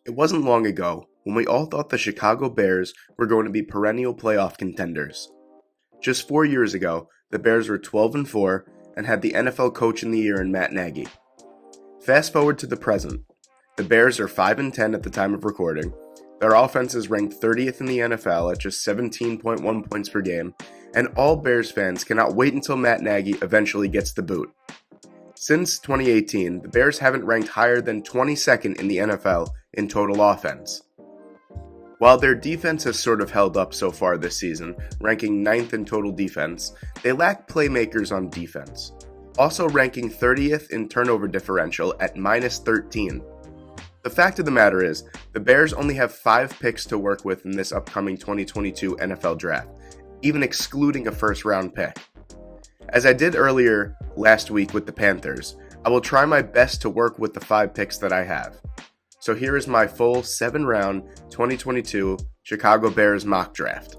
It wasn't long ago when we all thought the Chicago Bears were going to be perennial playoff contenders. Just 4 years ago, the Bears were 12-4 and had the NFL Coach in the Year in Matt Nagy. Fast forward to the present. The Bears are 5-10 at the time of recording. Their offense is ranked 30th in the NFL at just 17.1 points per game, and all Bears fans cannot wait until Matt Nagy eventually gets the boot. Since 2018, the Bears haven't ranked higher than 22nd in the NFL in total offense. While their defense has sort of held up so far this season, ranking 9th in total defense, they lack playmakers on defense, also ranking 30th in turnover differential at -13. The fact of the matter is, the Bears only have 5 picks to work with in this upcoming 2022 NFL Draft, even excluding a first-round pick. As I did earlier last week with the Panthers, I will try my best to work with the 5 picks that I have. So here is my full 7-round 2022 Chicago Bears mock draft.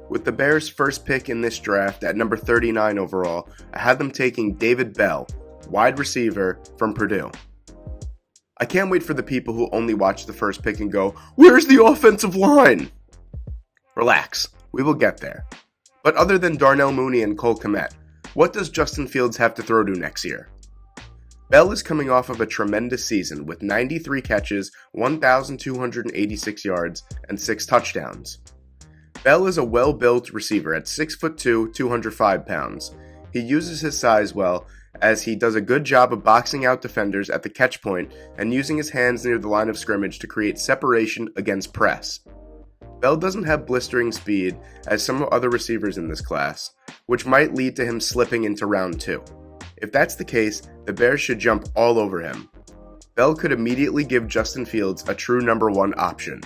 With the Bears' first pick in this draft at number 39 overall, I had them taking David Bell, wide receiver from Purdue. I can't wait for the people who only watch the first pick and go, "Where's the offensive line?" Relax, we will get there. But other than Darnell Mooney and Cole Kmet, what does Justin Fields have to throw to next year? Bell is coming off of a tremendous season with 93 catches, 1,286 yards, and 6 touchdowns. Bell is a well-built receiver at 6'2", 205 pounds. He uses his size well, as he does a good job of boxing out defenders at the catch point and using his hands near the line of scrimmage to create separation against press. Bell doesn't have blistering speed as some other receivers in this class, which might lead to him slipping into round 2. If that's the case, the Bears should jump all over him. Bell could immediately give Justin Fields a true number 1 option.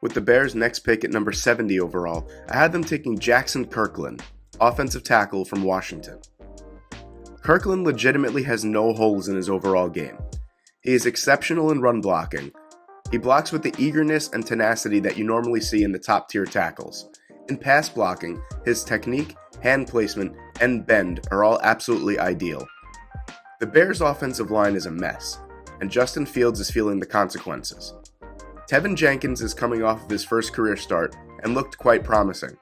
With the Bears' next pick at number 70 overall, I had them taking Jackson Kirkland, offensive tackle from Washington. Kirkland legitimately has no holes in his overall game. He is exceptional in run blocking. He blocks with the eagerness and tenacity that you normally see in the top-tier tackles. In pass blocking, his technique, hand placement, and bend are all absolutely ideal. The Bears' offensive line is a mess, and Justin Fields is feeling the consequences. Tevin Jenkins is coming off of his first career start and looked quite promising.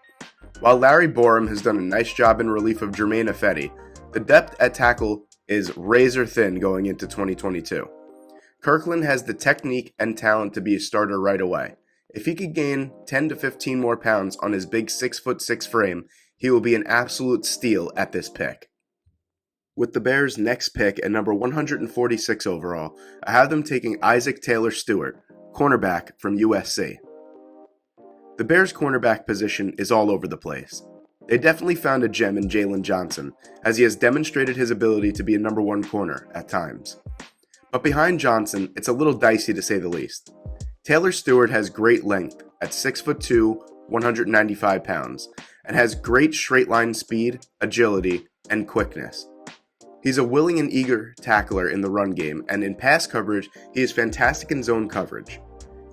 While Larry Borum has done a nice job in relief of Jermaine Ifedi, the depth at tackle is razor thin going into 2022. Kirkland has the technique and talent to be a starter right away. If he could gain 10 to 15 more pounds on his big 6'6" frame, he will be an absolute steal at this pick. With the Bears' next pick at number 146 overall, I have them taking Isaac Taylor Stewart, cornerback from USC. The Bears' cornerback position is all over the place. They definitely found a gem in Jalen Johnson, as he has demonstrated his ability to be a number 1 corner at times. But behind Johnson, it's a little dicey to say the least. Taylor Stewart has great length at 6'2", 195 pounds, and has great straight line speed, agility, and quickness. He's a willing and eager tackler in the run game, and in pass coverage, he is fantastic in zone coverage.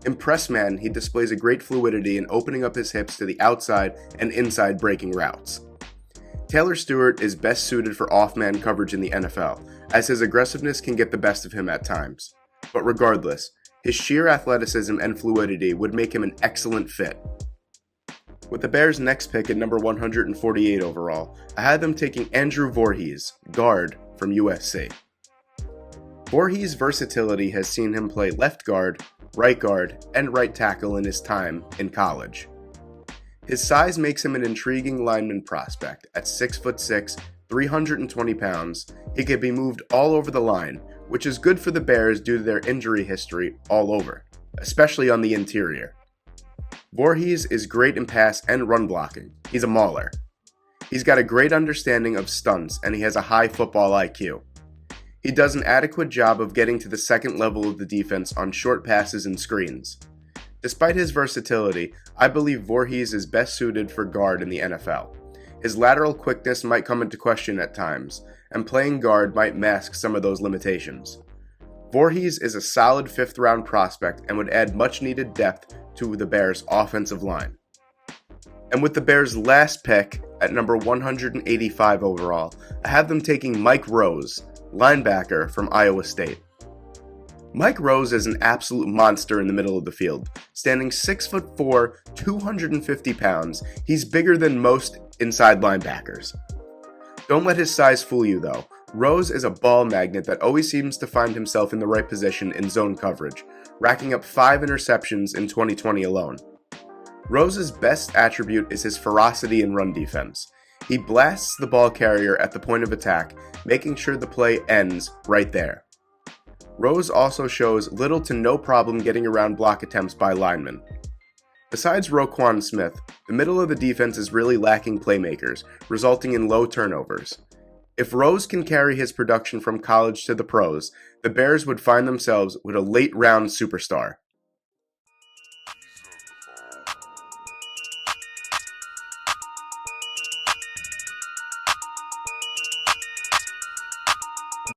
In press man, he displays a great fluidity in opening up his hips to the outside and inside breaking routes. Taylor Stewart is best suited for off-man coverage in the NFL, as his aggressiveness can get the best of him at times. But regardless, his sheer athleticism and fluidity would make him an excellent fit. With the Bears' next pick at number 148 overall, I had them taking Andrew Voorhees, guard from USC. Voorhees' versatility has seen him play left guard, and right tackle in his time in college. His size makes him an intriguing lineman prospect. At 6'6", 320 pounds, he can be moved all over the line, which is good for the Bears due to their injury history all over, especially on the interior. Voorhees is great in pass and run blocking. He's a mauler. He's got a great understanding of stunts, and he has a high football IQ. He does an adequate job of getting to the second level of the defense on short passes and screens. Despite his versatility, I believe Voorhees is best suited for guard in the NFL. His lateral quickness might come into question at times, and playing guard might mask some of those limitations. Voorhees is a solid 5th-round prospect and would add much-needed depth to the Bears' offensive line. And with the Bears' last pick at number 185 overall, I have them taking Mike Rose, linebacker from Iowa State. Mike Rose is an absolute monster in the middle of the field. Standing 6'4", 250 pounds, he's bigger than most inside linebackers. Don't let his size fool you though. Rose is a ball magnet that always seems to find himself in the right position in zone coverage, racking up 5 interceptions in 2020 alone. Rose's best attribute is his ferocity in run defense. He blasts the ball carrier at the point of attack, making sure the play ends right there. Rose also shows little to no problem getting around block attempts by linemen. Besides Roquan Smith, the middle of the defense is really lacking playmakers, resulting in low turnovers. If Rose can carry his production from college to the pros, the Bears would find themselves with a late-round superstar.